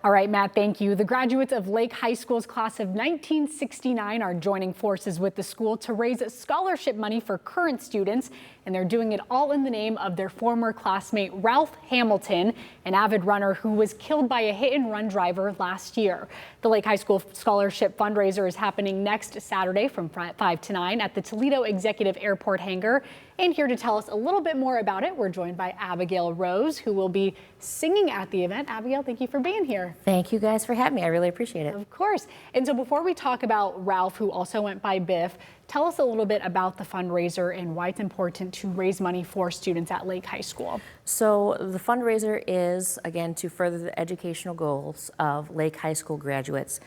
All right, Matt, thank you. The graduates of Lake High School's class of 1969 are joining forces with the school to raise scholarship money for current students, and they're doing it all in the name of their former classmate, Ralph Hamilton, an avid runner who was killed by a hit-and-run driver last year. The Lake High School Scholarship Fundraiser is happening next Saturday from 5 to 9 at the Toledo Executive Airport hangar. And here to tell us a little bit more about it, we're joined by Abbigale Rose, who will be singing at the event. Abbigale, thank you for being here. Thank you guys for having me. I really appreciate it. Of course. And so before we talk about Ralph, who also went by Biff, tell us a little bit about the fundraiser and why it's important to raise money for students at Lake High School. So the fundraiser is, again, to further the educational goals of Lake High School graduates.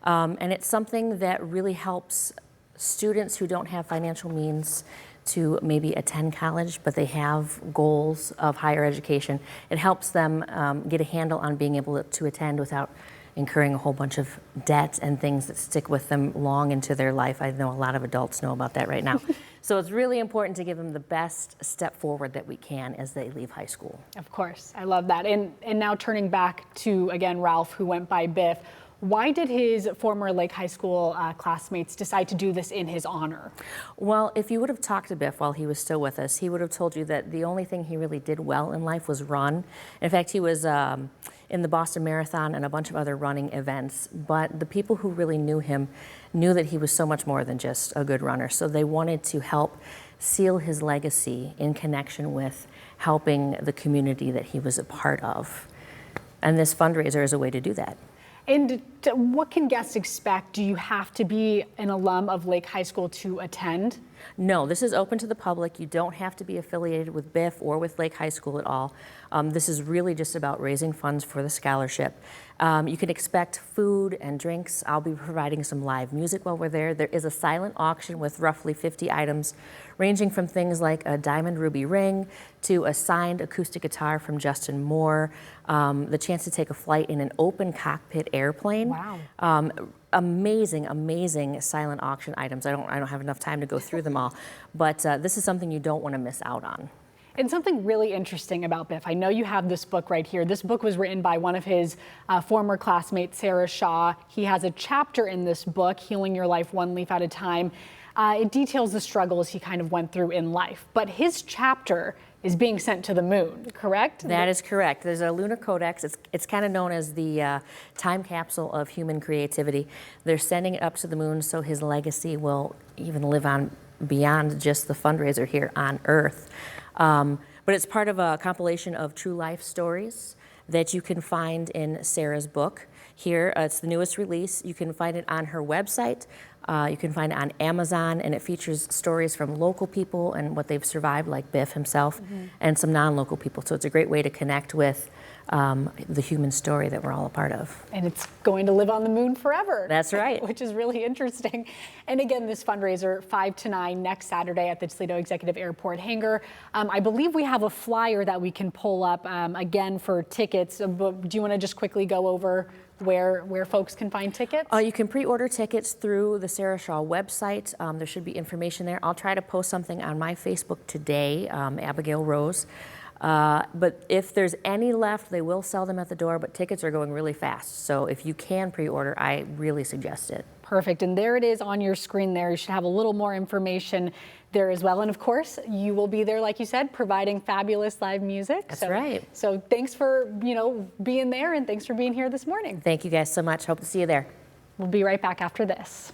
And it's something that really helps students who don't have financial means to maybe attend college, but they have goals of higher education. It helps them get a handle on being able to attend without incurring a whole bunch of debt and things that stick with them long into their life. I know a lot of adults know about that right now. So it's really important to give them the best step forward that we can as they leave high school. Of course, I love that. And now turning back to, again, Ralph, who went by Biff, why did his former Lake High School classmates decide to do this in his honor? Well, if you would have talked to Biff while he was still with us, he would have told you that the only thing he really did well in life was run. In fact, he was in the Boston Marathon and a bunch of other running events, but the people who really knew him knew that he was so much more than just a good runner. So they wanted to help seal his legacy in connection with helping the community that he was a part of. And this fundraiser is a way to do that. And what can guests expect? Do you have to be an alum of Lake High School to attend? No, this is open to the public. You don't have to be affiliated with Biff or with Lake High School at all. This is really just about raising funds for the scholarship. You can expect food and drinks. I'll be providing some live music while we're there. There is a silent auction with roughly 50 items, ranging from things like a diamond ruby ring to a signed acoustic guitar from Justin Moore, the chance to take a flight in an open cockpit airplane. Wow. Amazing, amazing silent auction items. I don't have enough time to go through them all, but this is something you don't want to miss out on. And something really interesting about Biff, I know you have this book right here. This book was written by one of his former classmates, Sarah Shaw. He has a chapter in this book, Healing Your Life One Leaf at a Time. It details the struggles he kind of went through in life, but his chapter is being sent to the moon, correct? That is correct. There's a lunar codex. It's kind of known as the time capsule of human creativity. They're sending it up to the moon so his legacy will even live on beyond just the fundraiser here on Earth. But it's part of a compilation of true life stories that you can find in Sarah's book. Here, it's the newest release. You can find it on her website. You can find it on Amazon, and it features stories from local people and what they've survived, like Biff himself, and some non-local people. So it's a great way to connect with the human story that we're all a part of. And it's going to live on the moon forever. That's right. Which is really interesting. And again, this fundraiser, 5 to 9 next Saturday at the Toledo Executive Airport hangar. I believe we have a flyer that we can pull up again for tickets. But do you want to just quickly go over where folks can find tickets? You can pre-order tickets through the Sarah Shaw website. There should be information there. I'll try to post something on my Facebook today, Abbigale Rose. But if there's any left, they will sell them at the door, but tickets are going really fast. So if you can pre-order, I really suggest it. Perfect. And there it is on your screen there. You should have a little more information there as well. And of course, you will be there, like you said, providing fabulous live music. That's right. So thanks for, being there, and thanks for being here this morning. Thank you guys so much. Hope to see you there. We'll be right back after this.